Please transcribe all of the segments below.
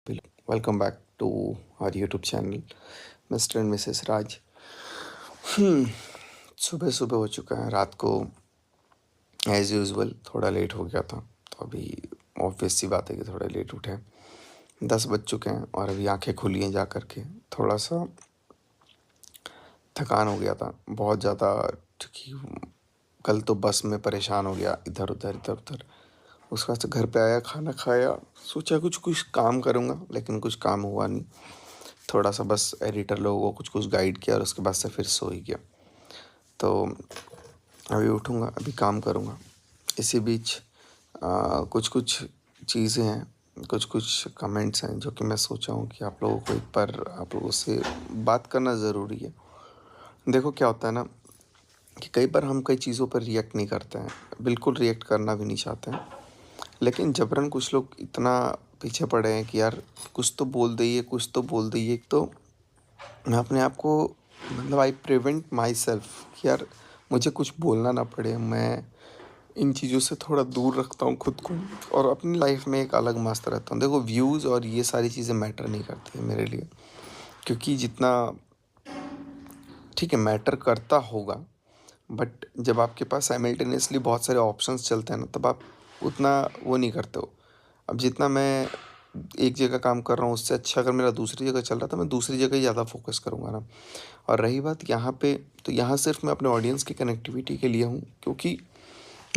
Welcome back to our YouTube channel, Mr. and Mrs. राज। सुबह सुबह हो चुका है, रात को एज यूजुअल थोड़ा लेट हो गया था, तो अभी ऑब्वियस सी बात है कि थोड़ा लेट उठे। 10 बज चुके हैं और अभी आंखें खुली हैं जा कर के। थोड़ा सा थकान हो गया था बहुत ज़्यादा, क्योंकि कल तो बस में परेशान हो गया, इधर उधर इधर उधर। उसके बाद से घर पे आया, खाना खाया, सोचा कुछ कुछ काम करूँगा, लेकिन कुछ काम हुआ नहीं। थोड़ा सा बस एडिटर लोगों को कुछ कुछ गाइड किया और उसके बाद से फिर सो ही गया। तो अभी उठूँगा, अभी काम करूँगा। इसी बीच कुछ कुछ चीज़ें हैं, कुछ कुछ कमेंट्स हैं जो कि मैं सोचा हूँ कि आप लोगों को एक बार आप लोगों से बात करना ज़रूरी है। देखो क्या होता है ना, कि कई बार हम कई चीज़ों पर रिएक्ट नहीं करते हैं, बिल्कुल रिएक्ट करना भी नहीं चाहते हैं, लेकिन जबरन कुछ लोग इतना पीछे पड़े हैं कि यार कुछ तो बोल दइए, कुछ तो बोल दइए। तो मैं अपने आप को मतलब आई प्रिवेंट माई सेल्फ कि यार मुझे कुछ बोलना ना पड़े। मैं इन चीज़ों से थोड़ा दूर रखता हूँ खुद को और अपनी लाइफ में एक अलग मस्त रहता हूँ। देखो व्यूज़ और ये सारी चीज़ें मैटर नहीं करती हैं मेरे लिए, क्योंकि जितना ठीक है मैटर करता होगा, बट जब आपके पास साइमल्टेनियसली बहुत सारे ऑप्शंस चलते हैं ना, तब आप उतना वो नहीं करते हो। अब जितना मैं एक जगह काम कर रहा हूँ, उससे अच्छा अगर मेरा दूसरी जगह चल रहा था, मैं दूसरी जगह ही ज़्यादा फोकस करूँगा ना। और रही बात यहाँ पे, तो यहाँ सिर्फ मैं अपने ऑडियंस की कनेक्टिविटी के लिए हूँ, क्योंकि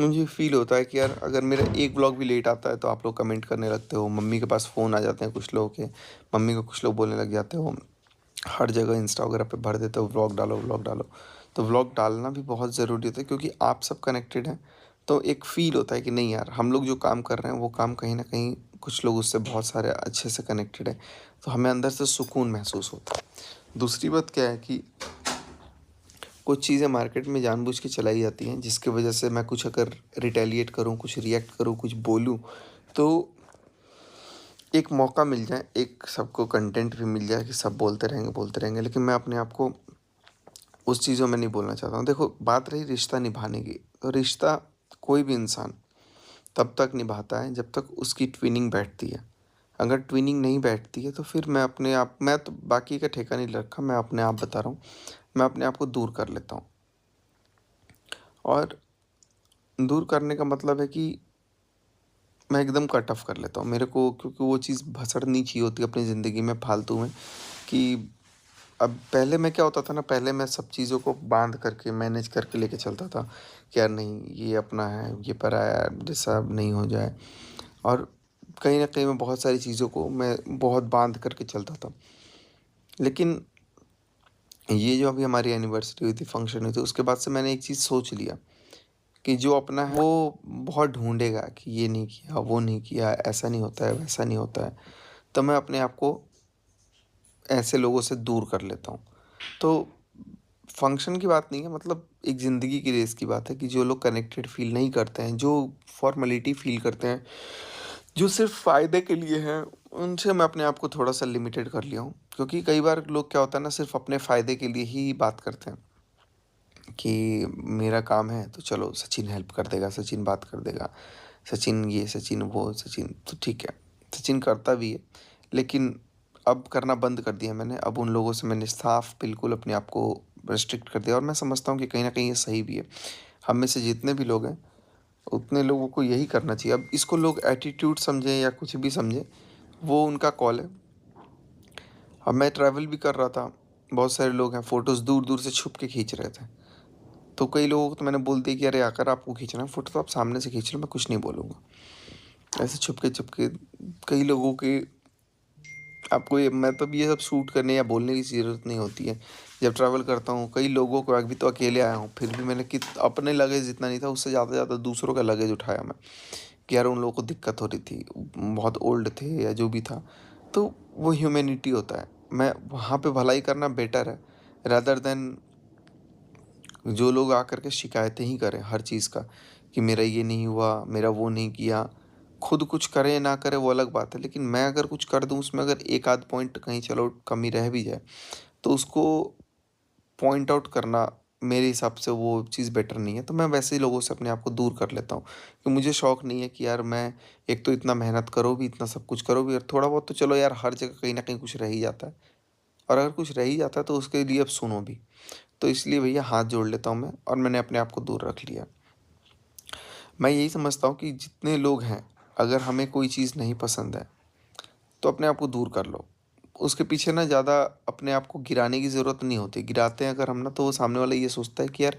मुझे फ़ील होता है कि यार अगर मेरा एक ब्लॉग भी लेट आता है तो आप लोग कमेंट करने लगते हो, मम्मी के पास फ़ोन आ जाते हैं कुछ लोगों के, मम्मी को कुछ लोग बोलने लग जाते हो, हर जगह इंस्टा वगैरह पे भर देते हो व्लॉग डालो व्लॉग डालो। तो व्लॉग डालना भी बहुत ज़रूरी होता है, क्योंकि आप सब कनेक्टेड हैं। तो एक फ़ील होता है कि नहीं यार, हम लोग जो काम कर रहे हैं वो काम कहीं ना कहीं कुछ लोग उससे बहुत सारे अच्छे से कनेक्टेड है, तो हमें अंदर से सुकून महसूस होता है। दूसरी बात क्या है कि कुछ चीज़ें मार्केट में जानबूझ के चलाई जाती हैं, जिसकी वजह से मैं कुछ अगर रिटेलिएट करूँ, कुछ रिएक्ट करूँ, कुछ बोलूँ, तो एक मौका मिल जाए, एक सबको कंटेंट भी मिल जाए कि सब बोलते रहेंगे, लेकिन मैं अपने आप को उस चीज़ों में नहीं बोलना चाहता हूँ। देखो बात रही रिश्ता निभाने की, तो रिश्ता कोई भी इंसान तब तक निभाता है जब तक उसकी ट्विनिंग बैठती है। अगर ट्विनिंग नहीं बैठती है तो फिर मैं तो बाकी का ठेका नहीं रखा, मैं अपने आप बता रहा हूँ, मैं अपने आप को दूर कर लेता हूँ। और दूर करने का मतलब है कि मैं एकदम कट ऑफ कर लेता हूँ मेरे को, क्योंकि वो चीज़ भसड़नी चाहिए होती है अपनी ज़िंदगी में फालतू में। कि अब पहले मैं क्या होता था ना, पहले मैं सब चीज़ों को बांध करके मैनेज करके लेके चलता था कि यार नहीं ये अपना है, ये पराया है, जैसा नहीं हो जाए। और कहीं ना कहीं मैं बहुत सारी चीज़ों को मैं बहुत बांध करके चलता था। लेकिन ये जो अभी हमारी एनिवर्सरी हुई थी, फंक्शन हुई थी, उसके बाद से मैंने एक चीज़ सोच लिया कि जो अपना है वो बहुत ढूंढेगा कि ये नहीं किया, वो नहीं किया, ऐसा नहीं होता है, वैसा नहीं होता है। तो मैं अपने आप को ऐसे लोगों से दूर कर लेता हूँ। तो फंक्शन की बात नहीं है, मतलब एक ज़िंदगी की रेस की बात है कि जो लोग कनेक्टेड फील नहीं करते हैं, जो फॉर्मेलिटी फील करते हैं, जो सिर्फ फ़ायदे के लिए हैं, उनसे मैं अपने आप को थोड़ा सा लिमिटेड कर लिया हूँ। क्योंकि कई बार लोग क्या होता है ना, सिर्फ अपने फ़ायदे के लिए ही बात करते हैं कि मेरा काम है तो चलो सचिन हेल्प कर देगा, सचिन बात कर देगा, सचिन ये, सचिन वो, सचिन तो ठीक है, सचिन करता भी है। लेकिन अब करना बंद कर दिया मैंने। अब उन लोगों से मैंने साफ बिल्कुल अपने आप को रिस्ट्रिक्ट कर दिया, और मैं समझता हूँ कि कहीं न कहीं ये सही भी है। हम में से जितने भी लोग हैं, उतने लोगों को यही करना चाहिए। अब इसको लोग एटीट्यूड समझें या कुछ भी समझें, वो उनका कॉल है। अब मैं ट्रैवल भी कर रहा था, बहुत सारे लोग हैं फ़ोटोज़ दूर-दूर से छुप के खींच रहे थे। तो कई लोगों को तो मैंने बोल दिया कि अरे अगर आपको खींचना है फ़ोटो तो आप सामने से खींच लो, मैं कुछ नहीं बोलूँगा। ऐसे छुपके-छुपके कई लोगों के आपको ये मतलब ये सब शूट करने या बोलने की ज़रूरत नहीं होती है। जब ट्रैवल करता हूँ, कई लोगों को, अभी तो अकेले आया हूँ, फिर भी मैंने अपने लगेज जितना नहीं था, उससे ज़्यादा से ज़्यादा दूसरों का लगेज उठाया मैं, कि यार उन लोगों को दिक्कत हो रही थी, बहुत ओल्ड थे या जो भी था। तो वो ह्यूमैनिटी होता है। मैं वहाँ पे भलाई करना बेटर है, रादर देन जो लोग आकर के शिकायतें ही करें हर चीज़ का, कि मेरा ये नहीं हुआ, मेरा वो नहीं किया। खुद कुछ करें या ना करें वो अलग बात है, लेकिन मैं अगर कुछ कर दूँ, उसमें अगर एक आध पॉइंट कहीं चलो कमी रह भी जाए, तो उसको पॉइंट आउट करना मेरे हिसाब से वो चीज़ बेटर नहीं है, तो मैं वैसे ही लोगों से अपने आप को दूर कर लेता हूँ। कि मुझे शौक नहीं है कि यार मैं एक तो इतना मेहनत करो भी, इतना सब कुछ करो भी, और थोड़ा बहुत तो चलो यार हर जगह कहीं न कहीं कुछ रह ही जाता है। और अगर कुछ रह ही जाता है तो उसके लिए अब सुनो भी। तो इसलिए भैया हाथ जोड़ लेता हूँ मैं, और मैंने अपने आप को दूर रख लिया। मैं यही समझता हूँ कि जितने लोग हैं, अगर हमें कोई चीज़ नहीं पसंद है, तो अपने आप को दूर कर लो। उसके पीछे ना ज़्यादा अपने आप को गिराने की ज़रूरत नहीं होती। गिराते हैं अगर हम ना, तो वो सामने वाला ये सोचता है कि यार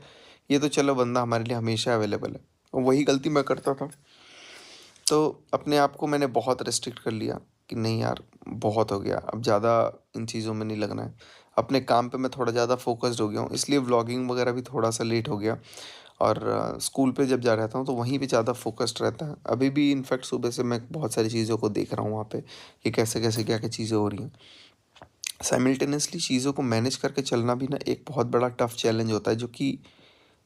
ये तो चलो बंदा हमारे लिए हमेशा अवेलेबल है। और वही गलती मैं करता था। तो अपने आप को मैंने बहुत रिस्ट्रिक्ट कर लिया कि नहीं यार, बहुत हो गया, अब ज़्यादा इन चीज़ों में नहीं लगना है। अपने काम पे मैं थोड़ा ज़्यादा फ़ोकस्ड हो गया हूँ, इसलिए व्लॉगिंग वगैरह भी थोड़ा-सा लेट हो गया। और स्कूल पे जब जा रहता हूँ तो वहीं पे ज़्यादा फ़ोकस्ड रहता है। अभी भी इनफैक्ट सुबह से मैं बहुत सारी चीज़ों को देख रहा हूँ वहाँ पे, कि कैसे-कैसे, क्या-क्या चीज़ें हो रही हैं। साइमल्टेनियसली चीज़ों को मैनेज करके चलना भी ना एक बहुत बड़ा टफ़ चैलेंज होता है, जो कि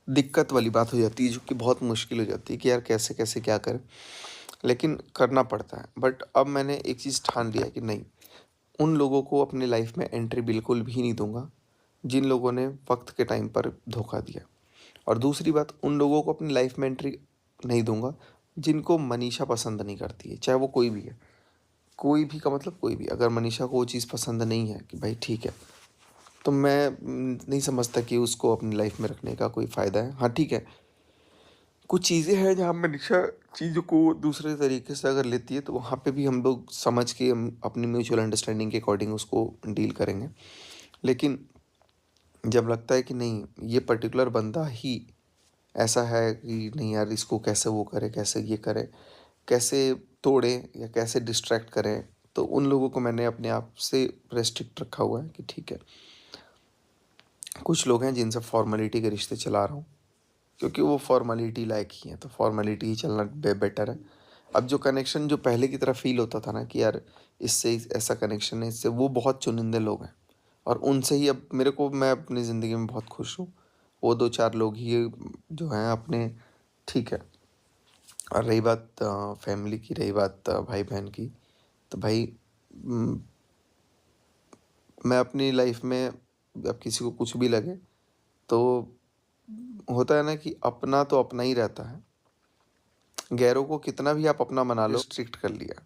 दिक्कत वाली बात हो जाती है, जो कि बहुत मुश्किल हो जाती है कि यार कैसे-कैसे क्या करें? लेकिन करना पड़ता है। बट अब मैंने एक चीज़ ठान लिया है कि नहीं, उन लोगों को अपनी लाइफ़ में एंट्री बिल्कुल भी नहीं दूँगा, जिन लोगों ने वक़्त के टाइम पर धोखा दिया। और दूसरी बात, उन लोगों को अपनी लाइफ़ में एंट्री नहीं दूँगा, जिनको मनीषा पसंद नहीं करती है, चाहे वो कोई भी है। कोई भी का मतलब कोई भी, अगर मनीषा को वो चीज़ पसंद नहीं है कि भाई ठीक है, तो मैं नहीं समझता कि उसको अपनी लाइफ़ में रखने का कोई फ़ायदा है। हाँ, ठीक है, कुछ चीज़ें हैं जहाँ मनीषा चीज़ों को दूसरे तरीके से अगर लेती है, तो वहाँ पे भी हम लोग समझ के हम अपनी म्यूचुअल अंडरस्टैंडिंग के अकॉर्डिंग उसको डील करेंगे। लेकिन जब लगता है कि नहीं, ये पर्टिकुलर बंदा ही ऐसा है कि नहीं यार, इसको कैसे वो करे, कैसे ये करे, कैसे तोड़े या कैसे डिस्ट्रैक्ट करें, तो उन लोगों को मैंने अपने आप से रेस्ट्रिक्ट रखा हुआ है कि ठीक है, कुछ लोग हैं जिनसे फॉर्मेलिटी के रिश्ते चला रहा हूँ, क्योंकि वो फॉर्मेलिटी लायक ही हैं, तो फॉर्मेलिटी ही चलना बेटर है। अब जो कनेक्शन जो पहले की तरह फ़ील होता था ना कि यार इससे ऐसा कनेक्शन है, इससे, वो बहुत चुनिंदे लोग हैं। और उनसे ही अब मेरे को, मैं अपनी ज़िंदगी में बहुत खुश हूँ। वो 2-4 लोग ही जो हैं अपने, ठीक है। और रही बात फैमिली की, रही बात भाई-बहन की, तो भाई उम, मैं अपनी लाइफ़ में, अब किसी को कुछ भी लगे, तो होता है ना कि अपना तो अपना ही रहता है। गैरों को कितना भी आप अपना बना लो, रिस्ट्रिक्ट कर लिया।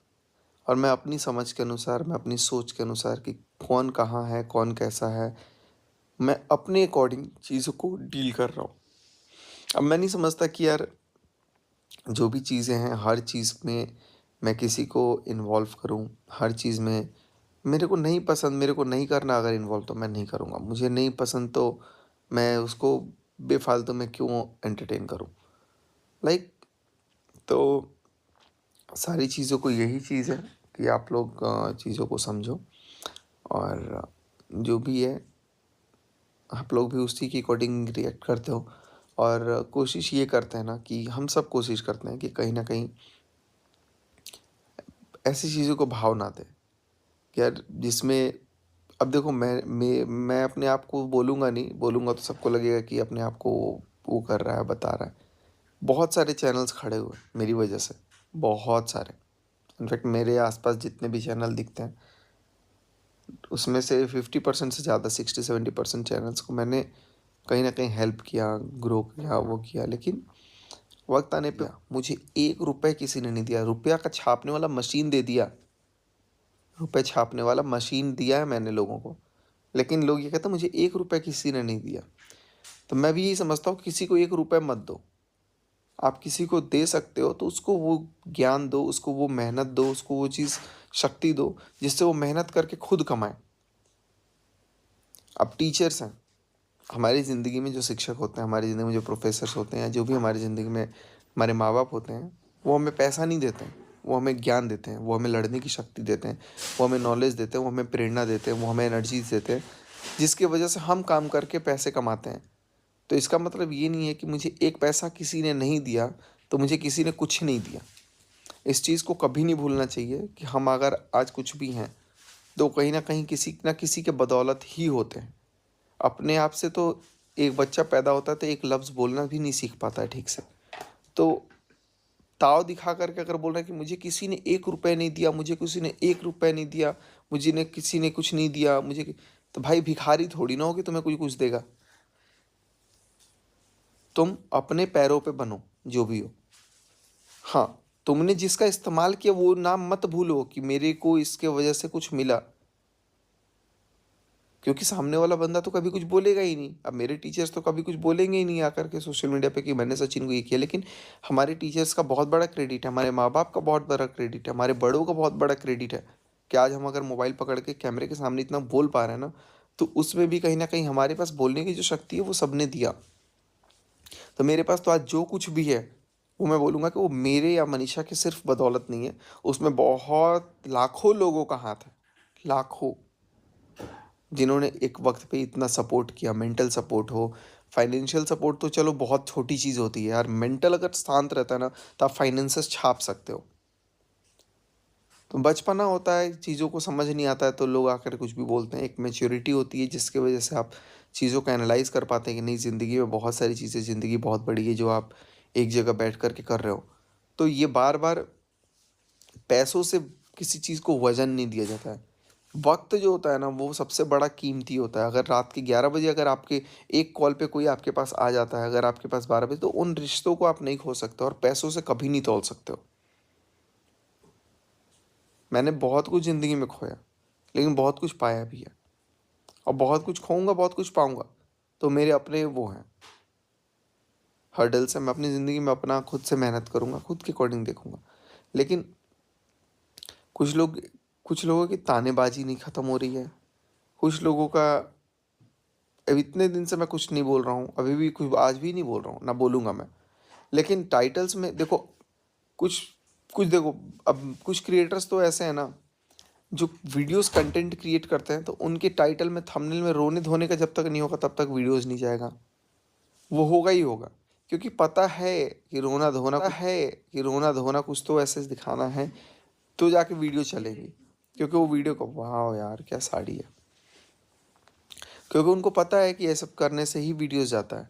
और मैं अपनी समझ के अनुसार, मैं अपनी सोच के अनुसार कि कौन कहाँ है, कौन कैसा है, मैं अपने अकॉर्डिंग चीज़ों को डील कर रहा हूँ। अब मैं नहीं समझता कि यार जो भी चीज़ें हैं, हर चीज़ में मैं किसी को इन्वॉल्व करूँ, हर चीज़ में मेरे को नहीं पसंद, मेरे को नहीं करना अगर इन्वॉल्व, तो मैं नहीं करूँगा। मुझे नहीं पसंद तो मैं उसको बेफ़ालतू में क्यों एंटरटेन करूँ? लाइक, तो सारी चीज़ों को यही चीज़ है कि आप लोग चीज़ों को समझो, और जो भी है आप लोग भी उसी के अकॉर्डिंग रिएक्ट करते हो। और कोशिश ये करते हैं ना, कि हम सब कोशिश करते हैं कि कहीं न कहीं ऐसी चीज़ों को भाव ना दें, कि यार जिसमें, अब देखो मैं अपने आप को बोलूँगा नहीं, बोलूँगा तो सबको लगेगा कि अपने आप को वो कर रहा है, बता रहा है। बहुत सारे चैनल्स खड़े हुए हैं मेरी वजह से, बहुत सारे। इनफैक्ट मेरे आस-पास जितने भी चैनल दिखते हैं, उसमें से 50% से ज़्यादा, 60-70% चैनल्स को मैंने कहीं न कहीं हेल्प किया, ग्रो किया, वो किया। लेकिन वक़्त आने पे मुझे ₹1 किसी ने नहीं दिया। रुपया का छापने वाला मशीन दे दिया। रुपए छापने वाला मशीन दिया है मैंने लोगों को। लेकिन लोग ये कहते हैं मुझे ₹1 किसी ने नहीं दिया। तो मैं भी यही समझता हूँ, किसी को ₹1 मत दो। आप किसी को दे सकते हो तो उसको वो ज्ञान दो, उसको वो मेहनत दो, उसको वो चीज़, शक्ति दो, जिससे वो मेहनत करके खुद कमाए। अब टीचर्स हैं, हमारी ज़िंदगी में जो शिक्षक होते हैं, हमारी ज़िंदगी में जो प्रोफ़ेसर्स होते हैं, जो भी हमारी ज़िंदगी में हमारे माँ-बाप होते हैं, वो हमें पैसा नहीं देते हैं, वो हमें ज्ञान देते हैं, वो हमें लड़ने की शक्ति देते हैं, वो हमें नॉलेज देते हैं, वो हमें प्रेरणा देते हैं, वो हमें एनर्जीज़ देते हैं, जिसकी वजह से हम काम करके पैसे कमाते हैं। तो इसका मतलब ये नहीं है कि मुझे 1 पैसा किसी ने नहीं दिया, तो मुझे किसी ने कुछ नहीं दिया। इस चीज़ को कभी नहीं भूलना चाहिए कि हम अगर आज कुछ भी हैं, तो कहीं न कहीं किसी न किसी के बदौलत ही होते हैं। अपने आप से तो एक बच्चा पैदा होता है तो एक लफ्ज़ बोलना भी नहीं सीख पाता है ठीक से। तो ताव दिखा कर के अगर बोल रहा है कि मुझे किसी ने ₹1 नहीं दिया, मुझे किसी ने ₹1 नहीं दिया, मुझे ने किसी ने कुछ नहीं दिया, मुझे कि, तो भाई भिखारी थोड़ी ना हो कि तुम्हें कोई कुछ देगा। तुम अपने पैरों पे बनो, जो भी हो। हाँ, तुमने जिसका इस्तेमाल किया वो नाम मत भूलो कि मेरे को इसके वजह से कुछ मिला, क्योंकि सामने वाला बंदा तो कभी कुछ बोलेगा ही नहीं। अब मेरे टीचर्स तो कभी कुछ बोलेंगे ही नहीं आकर के सोशल मीडिया पे कि मैंने सचिन को ये किया, लेकिन हमारे टीचर्स का बहुत बड़ा क्रेडिट है, हमारे माँ बाप का बहुत बड़ा क्रेडिट है, हमारे बड़ों का बहुत बड़ा क्रेडिट है कि आज हम अगर मोबाइल पकड़ के कैमरे के सामने इतना बोल पा रहे हैं ना, तो उसमें भी कहीं ना कहीं हमारे पास बोलने की जो शक्ति है वो सबने दिया। तो मेरे पास तो आज जो कुछ भी है वो मैं बोलूँगा कि वो मेरे या मनीषा की सिर्फ बदौलत नहीं है, उसमें बहुत लाखों लोगों का हाथ है, लाखों, जिन्होंने एक वक्त पे इतना सपोर्ट किया। मेंटल सपोर्ट हो, फाइनेंशियल सपोर्ट तो चलो बहुत छोटी चीज़ होती है यार, मेंटल अगर शांत रहता है ना तो आप फाइनेंसेस छाप सकते हो। तो बचपना होता है, चीज़ों को समझ नहीं आता है तो लोग आकर कुछ भी बोलते हैं। एक मैच्योरिटी होती है जिसकी वजह से आप चीज़ों को एनालाइज कर पाते हैं कि नहीं, ज़िंदगी में बहुत सारी चीज़ें, ज़िंदगी बहुत बड़ी है जो आप एक जगह बैठ कर के कर रहे हो। तो ये बार बार पैसों से किसी चीज़ को वजन नहीं दिया जाता है। वक्त जो होता है ना वो सबसे बड़ा कीमती होता है। अगर रात के 11 बजे अगर आपके एक कॉल पे कोई आपके पास आ जाता है, अगर आपके पास 12 बजे, तो उन रिश्तों को आप नहीं खो सकते और पैसों से कभी नहीं तोल सकते हो। मैंने बहुत कुछ ज़िंदगी में खोया, लेकिन बहुत कुछ पाया भी है, और बहुत कुछ खोऊंगा, बहुत कुछ पाऊंगा। तो मेरे अपने वो हैं हर्डल्स है। मैं अपनी ज़िंदगी में अपना खुद से मेहनत करूंगा, खुद के अकॉर्डिंग देखूंगा। लेकिन कुछ लोग, कुछ लोगों की तानेबाजी नहीं ख़त्म हो रही है। कुछ लोगों का, अब इतने दिन से मैं कुछ नहीं बोल रहा हूँ, अभी भी कुछ, आज भी नहीं बोल रहा हूँ, ना बोलूँगा मैं। लेकिन टाइटल्स में देखो, कुछ कुछ देखो, अब कुछ क्रिएटर्स तो ऐसे हैं ना जो वीडियोस कंटेंट क्रिएट करते हैं, तो उनके टाइटल में, थंबनेल में रोने धोने का जब तक नहीं होगा तब तक वीडियोस नहीं जाएगा। वो होगा ही होगा, क्योंकि पता है कि रोना धोना कुछ तो ऐसे दिखाना है, तो जाके वीडियो चलेगी। क्योंकि वो वीडियो को, वाह यार क्या साड़ी है, क्योंकि उनको पता है कि ये सब करने से ही वीडियोस जाता है।